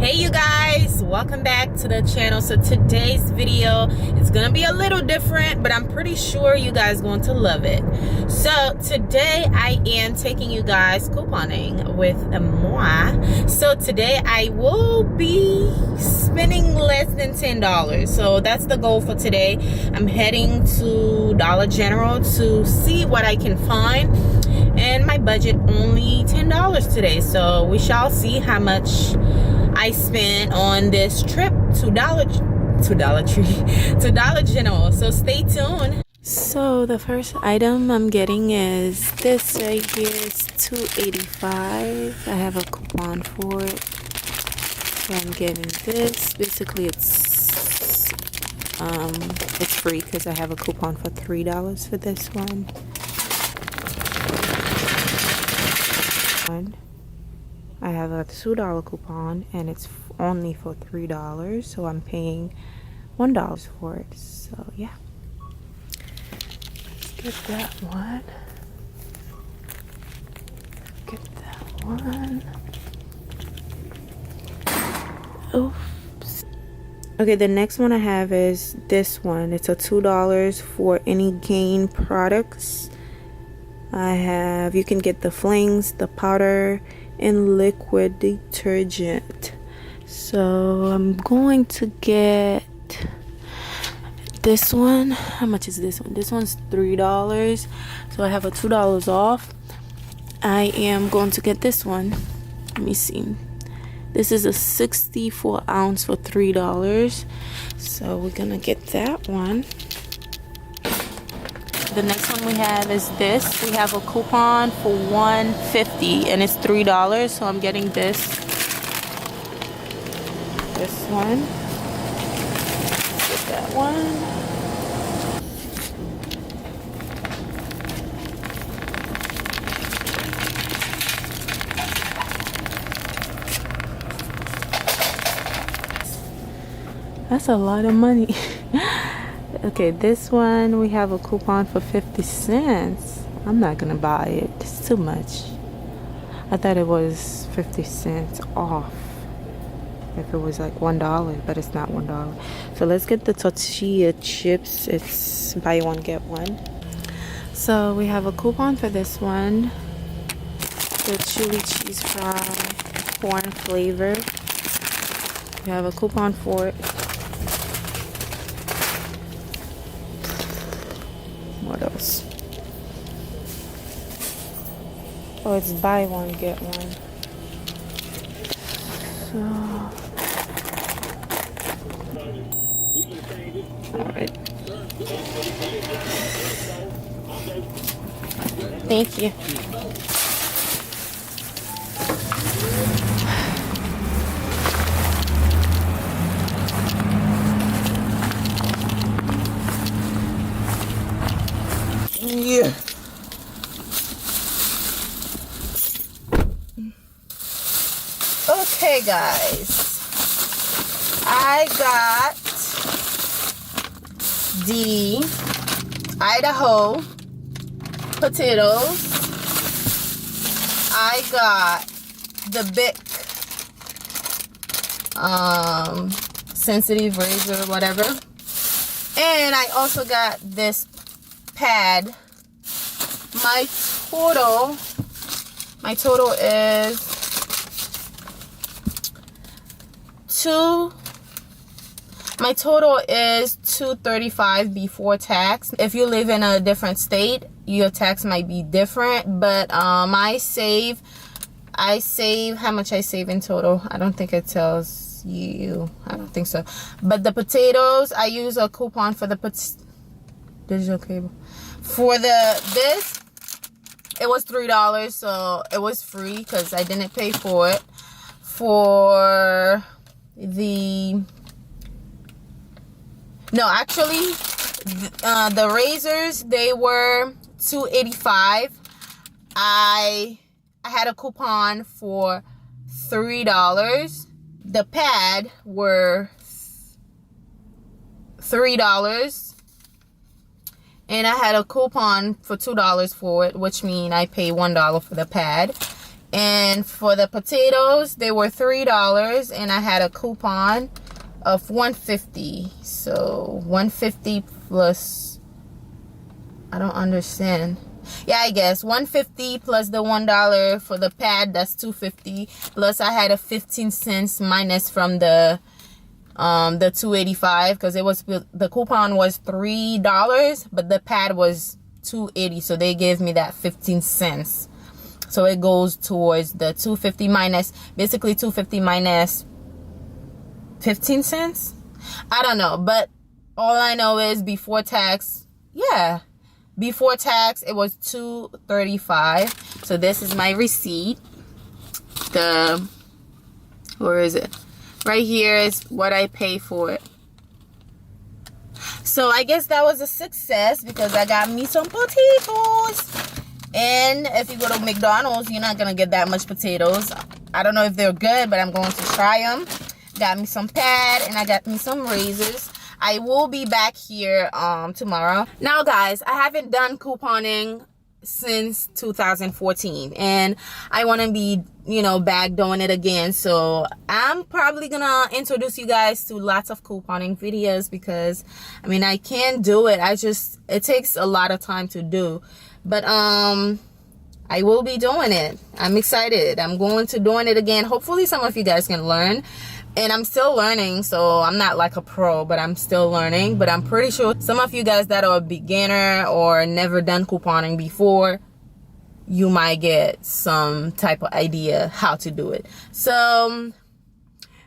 Hey you guys, welcome back to the channel. So today's video is gonna be a little different, but I'm pretty sure you guys going to love it. So today I am taking you guys couponing with moi. So today I will be spending less than $10. So that's the goal for today. I'm heading to Dollar General to see what I can find, and my budget only $10 today. So we shall see how much I spent on this trip to Dollar General. So stay tuned. So the first item I'm getting is this right here. It's $2.85. I have a coupon for it. So I'm getting this. Basically it's free because I have a coupon for $3 for this one. I have a $2 coupon and it's only for $3, so I'm paying $1 for it. So yeah, let's get that one. Get that one. Oops. Okay, the next one I have is this one. It's a $2 for any Gain products. You can get the flings, the powder, and liquid detergent. So I'm going to get this one. How much is this one? This one's $3, so I have a $2 off. I am going to get this one. Let me see. This is a 64 ounce for $3, so we're gonna get that one. The next one we have is this. We have a coupon for $1.50 and it's $3, so I'm getting this one. Get that one. That's a lot of money. Okay, this one we have a coupon for 50 cents. I'm not gonna buy it. It's too much. I thought it was 50 cents off if it was like $1, but it's not $1. So let's get the tortilla chips. It's buy one get one. So we have a coupon for this one, the chili cheese fry corn flavor. We have a coupon for it. What else? Oh, it's buy one get one. So, all right. Thank you. Yeah. Okay, guys. I got the Idaho potatoes. I got the Bic sensitive razor, whatever. And I also got this pad. My total is $235 before tax. If you live in a different state, your tax might be different, but I save how much I save in total. I don't think it tells you. I don't think so. But the potatoes, I use a coupon for the digital cable. For this, it was $3, so it was free because I didn't pay for it. For the the razors, they were $2.85. I had a coupon for $3. The pad were $3. And I had a coupon for $2 for it, which means I pay $1 for the pad. And for the potatoes, they were $3, and I had a coupon of $1.50. So $1.50 plus, I don't understand. Yeah, I guess $1.50 plus the $1 for the pad, that's $2.50. Plus I had a 15 cents minus from the $2.85, because it was, the coupon was $3, but the pad was $2.80, so they gave me that 15 cents. So it goes towards the $2.50 minus, basically $2.50 minus 15 cents. I don't know, but all I know is before tax, yeah, before tax it was $2.35. So this is my receipt. Where is it? Right here is what I pay for it. So I guess that was a success, because I got me some potatoes. And if you go to McDonald's, you're not gonna get that much potatoes. I don't know if they're good, but I'm going to try them. Got me some pad, and I got me some razors. I will be back here tomorrow. Now guys, I haven't done couponing since 2014, and I want to be, you know, back doing it again. So I'm probably gonna introduce you guys to lots of couponing videos, because I mean, I can do it, it takes a lot of time to do. But I will be doing it. I'm excited. I'm going to doing it again. Hopefully some of you guys can learn. And I'm still learning, so I'm not like a pro, but I'm still learning. But I'm pretty sure some of you guys that are a beginner or never done couponing before, you might get some type of idea how to do it. So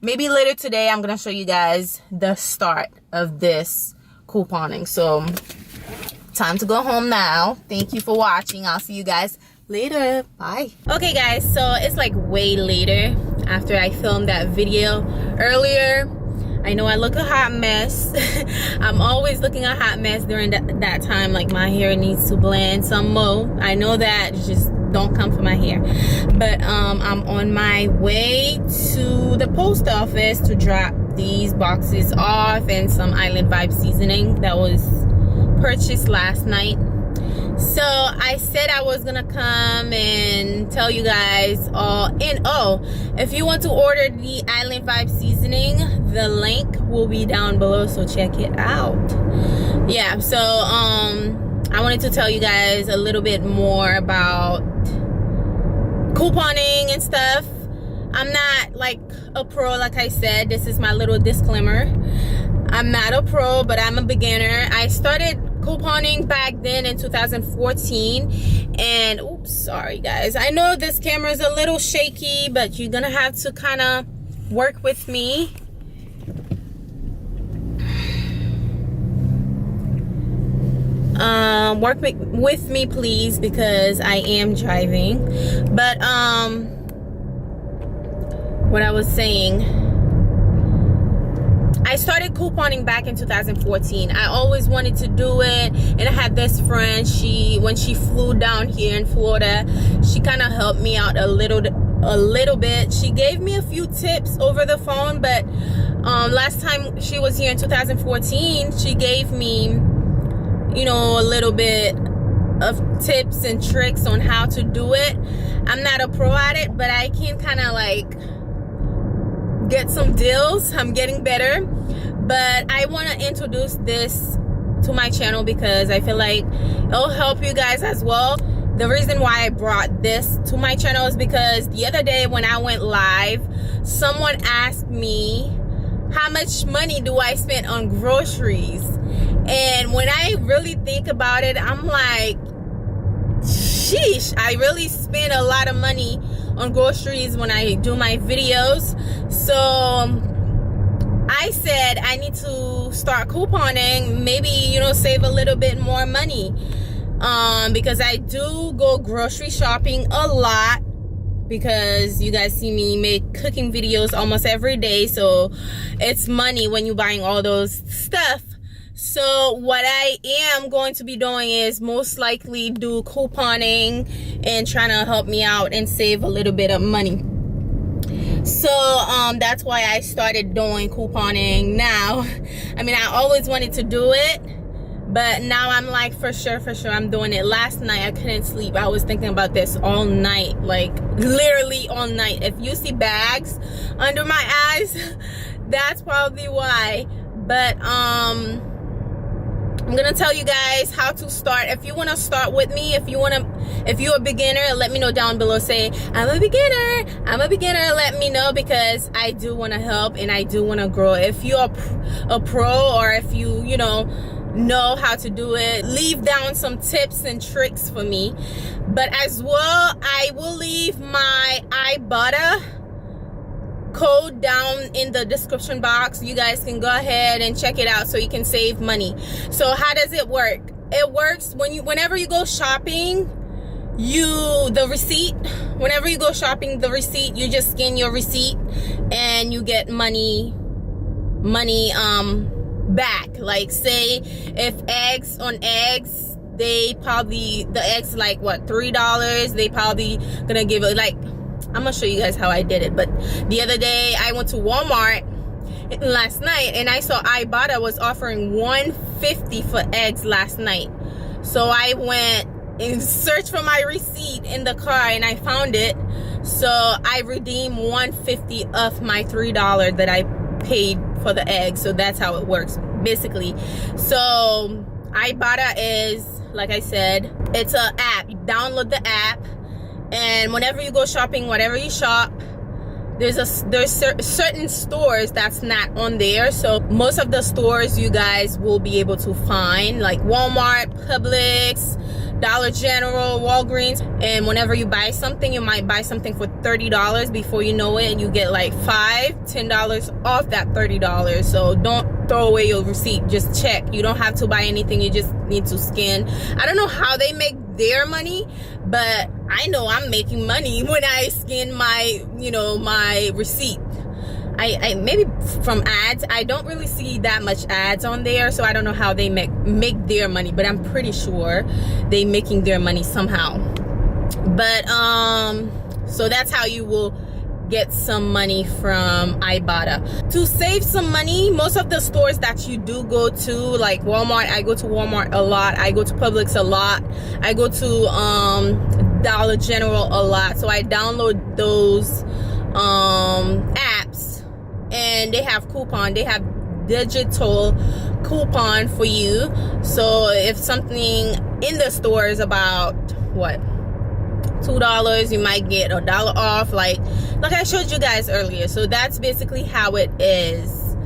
maybe later today, I'm gonna show you guys the start of this couponing. So time to go home now. Thank you for watching. I'll see you guys later. Bye. Okay guys, so it's like way later after I filmed that video earlier. I know I look a hot mess. I'm always looking a hot mess during that time. Like, my hair needs to blend some more. I know that, just don't come for my hair. But I'm on my way to the post office to drop these boxes off and some Island Vibe seasoning that was purchased last night. So I said I was gonna come and tell you guys all. And oh, if you want to order the Island Vibe seasoning, the link will be down below, so check it out. Yeah, so I wanted to tell you guys a little bit more about couponing and stuff. I'm not like a pro, like I said. This is my little disclaimer. I'm not a pro, but I'm a beginner. I started couponing back then in 2014, and oops, sorry guys, I know this camera is a little shaky, but you're gonna have to kind of work with me. Work with me please, because I am driving. But what I was saying, I started couponing back in 2014. I always wanted to do it, and I had this friend, when she flew down here in Florida, she kind of helped me out a little bit. She gave me a few tips over the phone, but last time she was here in 2014, she gave me, you know, a little bit of tips and tricks on how to do it. I'm not a pro at it, but I can kind of like get some deals. I'm getting better. But I want to introduce this to my channel because I feel like it'll help you guys as well. The reason why I brought this to my channel is because the other day when I went live, someone asked me how much money do I spend on groceries. And when I really think about it, I'm like, sheesh, I really spend a lot of money on groceries when I do my videos. So I said I need to start couponing, maybe, you know, save a little bit more money, because I do go grocery shopping a lot, because you guys see me make cooking videos almost every day, so it's money when you're buying all those stuff. So what I am going to be doing is most likely do couponing and trying to help me out and save a little bit of money. So that's why I started doing couponing now. I mean, I always wanted to do it, But now I'm like, for sure I'm doing it. Last night I couldn't sleep. I was thinking about this all night, like literally all night. If you see bags under my eyes, that's probably why. But I'm gonna tell you guys how to start. If you want to start with me, if you're a beginner, let me know down below. Say I'm a beginner, let me know, because I do want to help and I do want to grow. If you're a pro, or if you know how to do it, leave down some tips and tricks for me. But as well, I will leave my IBOTTA code down in the description box. You guys can go ahead and check it out so you can save money. So how does it work? It works whenever you go shopping, the receipt, you just scan your receipt and you get money back. Like, say if eggs, the eggs like what, $3, they probably gonna give it, like, I'm gonna show you guys how I did it. But the other day I went to Walmart last night and I saw IBOTTA was offering $1.50 for eggs last night. So I went and searched for my receipt in the car and I found it. So I redeemed $1.50 of my $3 that I paid for the eggs. So that's how it works basically. So IBOTTA is, like I said, it's an app. You download the app, and whenever you go shopping, whatever you shop, there's certain stores that's not on there. So most of the stores you guys will be able to find, like Walmart, Publix, Dollar General, Walgreens. And whenever you buy something, you might buy something for $30. Before you know it, you get like $10 off that $30. So don't throw away your receipt. Just check. You don't have to buy anything. You just need to scan. I don't know how they make their money, but I know I'm making money when I scan my my receipt. I maybe from ads. I don't really see that much ads on there, so I don't know how they make their money, but I'm pretty sure they making their money somehow. But so that's how you will get some money from IBOTTA. To save some money, most of the stores that you do go to, like Walmart, I go to Walmart a lot, I go to Publix a lot, I go to Dollar General a lot. So I download those apps, and they have coupon, they have digital coupon for you. So if something in the store is about what, $2, you might get $1 off, like I showed you guys earlier. So that's basically how it is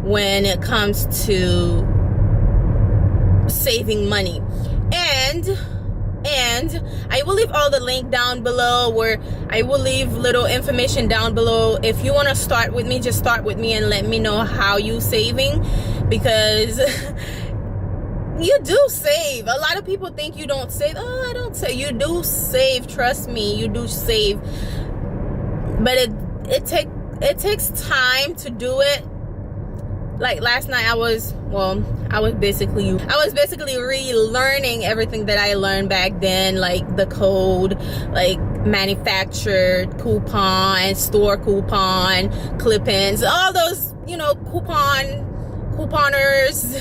when it comes to saving money. And I will leave all the link down below, where I will leave little information down below. If you want to start with me, just start with me and let me know how you saving, because you do save. A lot of people think you don't save. Oh, I don't save. You do save. Trust me, you do save. But it takes time to do it. Like last night, I was basically relearning everything that I learned back then, like the code, like manufactured coupon, store coupon, clip-ins, all those, couponers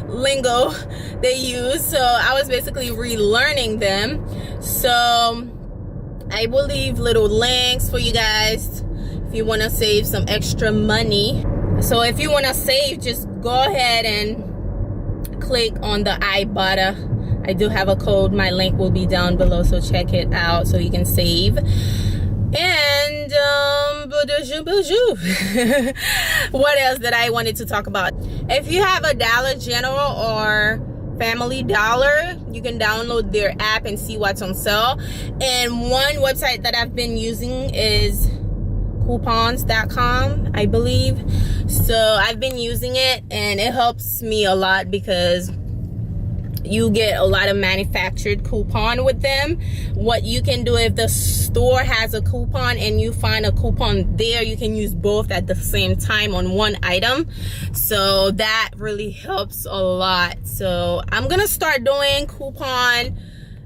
lingo they use. So I was basically relearning them. So I will leave little links for you guys if you want to save some extra money. So if you want to save, just go ahead and click on the IBOTTA. I do have a code. My link will be down below, so check it out so you can save. And what else that I wanted to talk about? If you have a Dollar General or Family Dollar, you can download their app and see what's on sale. And one website that I've been using is coupons.com, I believe. So I've been using it and it helps me a lot, because you get a lot of manufactured coupon with them. What you can do, if the store has a coupon and you find a coupon there, you can use both at the same time on one item. So that really helps a lot. So I'm gonna start doing coupon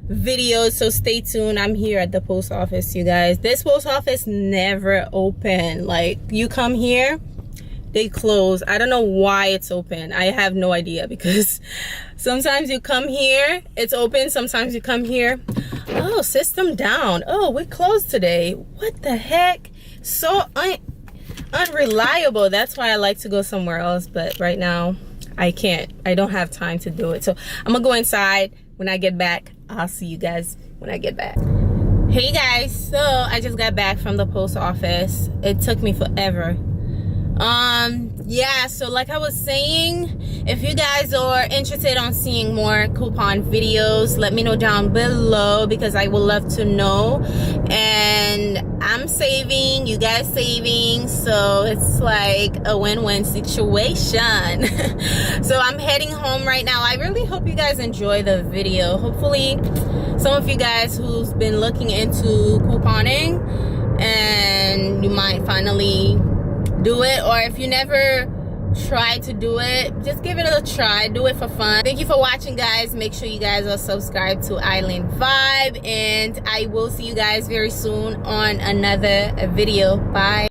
videos, so stay tuned. I'm here at the post office, you guys. This post office never open. Like, you come here, they close. I don't know why it's open. I have no idea, because sometimes you come here, it's open. Sometimes you come here, oh, system down. Oh, we closed today. What the heck? So unreliable. That's why I like to go somewhere else, but right now I can't. I don't have time to do it. So I'm gonna go inside. When I get back, I'll see you guys when I get back. Hey guys, so I just got back from the post office. It took me forever. Yeah, so like I was saying, if you guys are interested on seeing more coupon videos, let me know down below, because I would love to know. And I'm saving, you guys saving, so it's like a win-win situation. So I'm heading home right now. I really hope you guys enjoy the video. Hopefully some of you guys who's been looking into couponing, and you might finally do it, or if you never tried to do it, just give it a try. Do it for fun. Thank you for watching, guys. Make sure you guys are subscribed to Island Vibe, and I will see you guys very soon on another video. Bye.